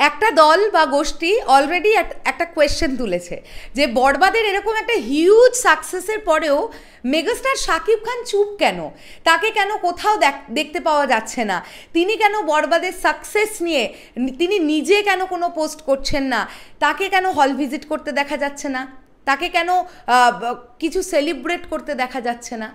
একটা দল বা গোষ্ঠী অলরেডি একটা কোয়েশ্চেন তুলেছে যে বরবাদের এরকম একটা হিউজ সাকসেসের পরেও মেগাস্টার শাকিব খান চুপ কেন, তাকে কেন কোথাও দেখতে পাওয়া যাচ্ছে না, তিনি কেন বরবাদের সাকসেস নিয়ে তিনি নিজে কেন কোনো পোস্ট করছেন না, তাকে কেন হল ভিজিট করতে দেখা যাচ্ছে না, তাকে কেন কিছু সেলিব্রেট করতে দেখা যাচ্ছে না।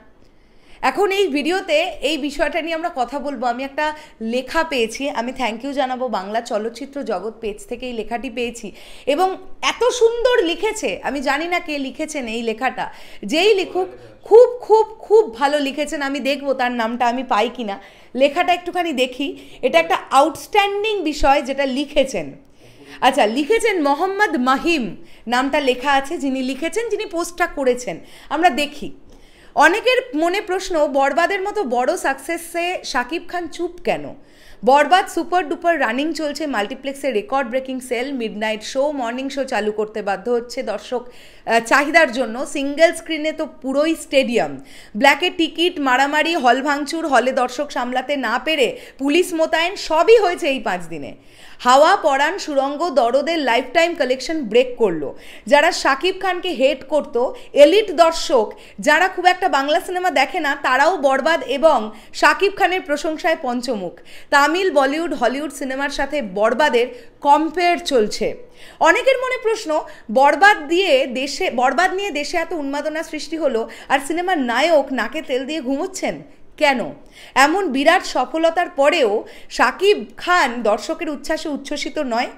এখন এই ভিডিওতে এই বিষয়টা নিয়ে আমরা কথা বলবো। আমি একটা লেখা পেয়েছি, আমি থ্যাংক ইউ জানাবো বাংলা চলচ্চিত্র জগৎ পেজ থেকে এই লেখাটি পেয়েছি এবং এত সুন্দর লিখেছে, আমি জানি না কে লিখেছেন এই লেখাটা, যেই লিখুক খুব খুব খুব ভালো লিখেছেন। আমি দেখবো তার নামটা আমি পাই কিনা, লেখাটা একটুখানি দেখি। এটা একটা আউটস্ট্যান্ডিং বিষয় যেটা লিখেছেন। আচ্ছা, লিখেছেন মোহাম্মদ মাহিম নামটা লেখা আছে, যিনি লিখেছেন, যিনি পোস্টটা করেছেন। আমরা দেখি। অনেকের মনে প্রশ্ন, বরবাদের মতো বড় সাকসেসে শাকিব খান চুপ কেন? বরবাদ সুপার ডুপার রানিং চলছে, মাল্টিপ্লেক্সে record breaking sale, midnight show, morning show চালু করতে বাধ্য হচ্ছে দর্শক চাহিদার জন্য। সিঙ্গেল স্ক্রিনে তো পুরোই স্টেডিয়াম, ব্ল্যাকে টিকিট, মারামারি, হল ভাঙচুর, হলে দর্শক সামলাতে না পেরে পুলিশ মোতায়েন, সবই হয়েছে এই 5 দিনে। হাওয়া, পরাণ, সুরঙ্গ, দরদের লাইফ টাইম কালেকশন ব্রেক করলো। যারা শাকিব খানকে হেট করতো, এলিট দর্শক যারা খুব একটা বাংলা সিনেমা দেখে না, তারাও বরবাদ এবং শাকিব খানের প্রশংসায় পঞ্চমুখ। তামিল, বলিউড, হলিউড সিনেমার সাথে বরবাদের কম্পেয়ার চলছে। অনেকের মনে প্রশ্ন, বরবাদ নিয়ে দেশে এত উন্মাদনা সৃষ্টি হলো আর সিনেমার নায়ক নাকে তেল দিয়ে ঘুমোচ্ছেন কেন? এমন বিরাট সফলতার পরেও শাকিব খান দর্শকের উচ্ছ্বাসে উচ্ছ্বসিত নয়।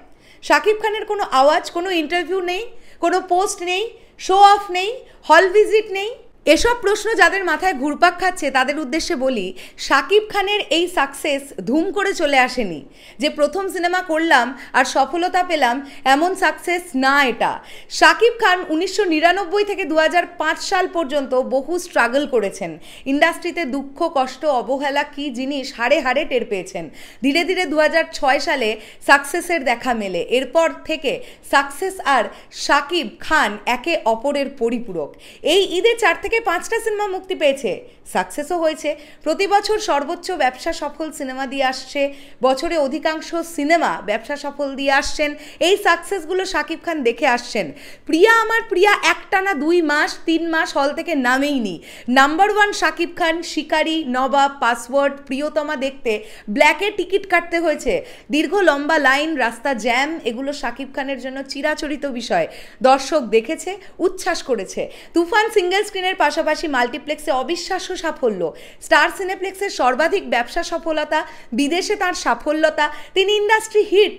শাকিব খানের কোনো আওয়াজ, কোনো ইন্টারভিউ নেই, কোনো পোস্ট নেই, শো অফ নেই, হল ভিজিট নেই। এসব প্রশ্ন যাদের মাথায় ঘুরপাক খাচ্ছে তাদের উদ্দেশ্যে বলি, শাকিব খানের এই সাকসেস ধুম করে চলে আসেনি। যে প্রথম সিনেমা করলাম আর সফলতা পেলাম, এমন সাকসেস না এটা। শাকিব খান 1999 থেকে 2005 সাল পর্যন্ত বহু স্ট্রাগল করেছেন। ইন্ডাস্ট্রিতে দুঃখ, কষ্ট, অবহেলা কী জিনিস হাড়ে হাড়ে টের পেয়েছেন। ধীরে ধীরে 2006 সালে সাকসেসের দেখা মেলে। এরপর থেকে সাকসেস আর শাকিব খান একে অপরের পরিপূরক। এই ঈদে 4 থেকে 5টা সিনেমা মুক্তি পেয়েছে, সাকসেসও হয়েছে। প্রতি বছর সর্বোচ্চ ব্যবসা সফল সিনেমা দিয়ে আসছে, বছরে অধিকাংশ সিনেমা ব্যবসা সফল দিয়ে আসছেন। এই সাকসেসগুলো শাকিব খান দেখে আসছেন। প্রিয়া আমার প্রিয়া একটানা 2 মাস 3 মাস হল থেকে নামেইনি। নাম্বার 1 শাকিব খান, শিকারি, নবাব, পাসওয়ার্ড, প্রিয়তমা দেখতে ব্ল্যাকে টিকিট কাটতে হয়েছে। দীর্ঘ লম্বা লাইন, রাস্তা জ্যাম, এগুলো শাকিব খানের জন্য চিরাচরিত বিষয়। দর্শক দেখেছে, উচ্ছ্বাস করেছে। তুফান সিঙ্গেল স্ক্রিনের পাশাপাশি মাল্টিপ্লেক্সে অবিশ্বাস্য সাফল্য। স্টার সিনেপ্লেক্সের সর্বাধিক ব্যবসা সফলতা, বিদেশে তার সাফল্যতা, তিনি ইন্ডাস্ট্রি হিট,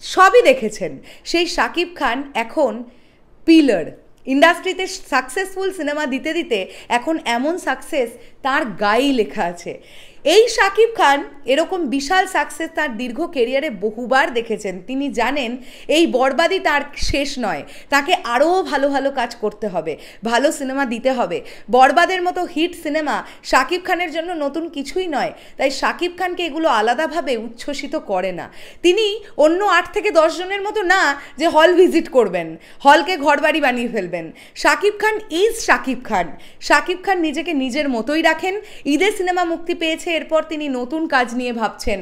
সবই দেখেছেন। সেই শাকিব খান এখন পিলার। ইন্ডাস্ট্রিতে সাকসেসফুল সিনেমা দিতে দিতে এখন এমন সাকসেস তার গায়েই লেখা আছে। এই শাকিব খান এরকম বিশাল সাকসেস তার দীর্ঘ কেরিয়ারে বহুবার দেখেছেন। তিনি জানেন এই বরবাদই তার শেষ নয়, তাকে আরও ভালো ভালো কাজ করতে হবে, ভালো সিনেমা দিতে হবে। বরবাদের মতো হিট সিনেমা শাকিব খানের জন্য নতুন কিছুই নয়, তাই শাকিব খানকে এগুলো আলাদাভাবে উচ্ছ্বসিত করে না। তিনি অন্য 8 থেকে 10 জনের মতো না যে হল ভিজিট করবেন, হলকে ঘরবাড়ি বানিয়ে ফেলবেন। শাকিব খান ইজ শাকিব খান। শাকিব খান নিজেকে নিজের মতোই রাখেন। ঈদে সিনেমা মুক্তি পেয়েছে, এরপর তিনি নতুন কাজ নিয়ে ভাবছেন,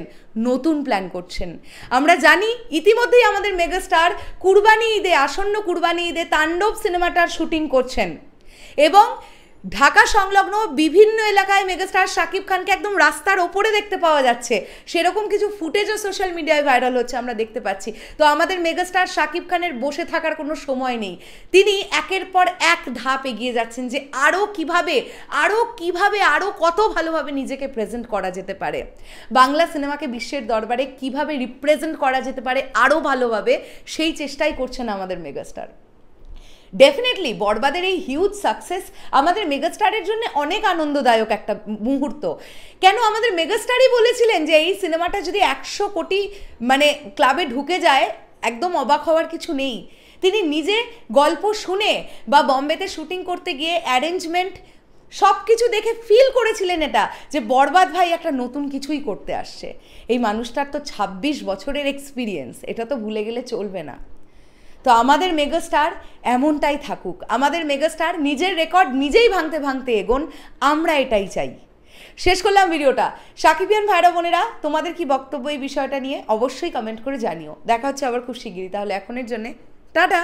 নতুন প্ল্যান করছেন। আমরা জানি ইতিমধ্যেই আমাদের মেগাস্টার কুরবানি ঈদে, আসন্ন কুরবানি ঈদে তাণ্ডব সিনেমাটার শুটিং করছেন এবং ঢাকা সংলগ্ন বিভিন্ন এলাকায় মেগাস্টার শাকিব খানকে একদম রাস্তার ওপরে দেখতে পাওয়া যাচ্ছে। সেরকম কিছু ফুটেজও সোশ্যাল মিডিয়ায় ভাইরাল হচ্ছে, আমরা দেখতে পাচ্ছি। তো আমাদের মেগাস্টার শাকিব খানের বসে থাকার কোনো সময় নেই। তিনি একের পর এক ধাপ এগিয়ে যাচ্ছেন যে আরও কিভাবে আরও কত ভালোভাবে নিজেকে প্রেজেন্ট করা যেতে পারে, বাংলা সিনেমাকে বিশ্বের দরবারে কিভাবে রিপ্রেজেন্ট করা যেতে পারে আরও ভালোভাবে, সেই চেষ্টাই করছেন আমাদের মেগাস্টার। ডেফিনেটলি বরবাদের এই হিউজ সাকসেস আমাদের মেগাস্টারের জন্য অনেক আনন্দদায়ক একটা মুহূর্ত। কেন, আমাদের মেগাস্টারই বলেছিলেন যে এই সিনেমাটা যদি 100 কোটি ক্লাবে ঢুকে যায়, একদম অবাক হওয়ার কিছু নেই। তিনি নিজে গল্প শুনে বা বম্বেতে শুটিং করতে গিয়ে অ্যারেঞ্জমেন্ট সব কিছু দেখে ফিল করেছিলেন এটা যে বরবাদ ভাই একটা নতুন কিছুই করতে আসছে। এই মানুষটার তো 26 বছরের এক্সপিরিয়েন্স, এটা তো ভুলে গেলে চলবে না। তো আমাদের মেগাস্টার এমনটাই থাকুক, আমাদের মেগাস্টার নিজের রেকর্ড নিজেই ভাঙতে ভাঙতে এগোন, আমরা এটাই চাই। শেষ করলাম ভিডিওটা। সাকিবিয়ান ভাইরা বোনেরা, তোমাদের কি বক্তব্য এই বিষয়টা নিয়ে অবশ্যই কমেন্ট করে জানিও। দেখা হচ্ছে আবার খুব শিগগিরই। তাহলে এখনের জন্যে টাটা।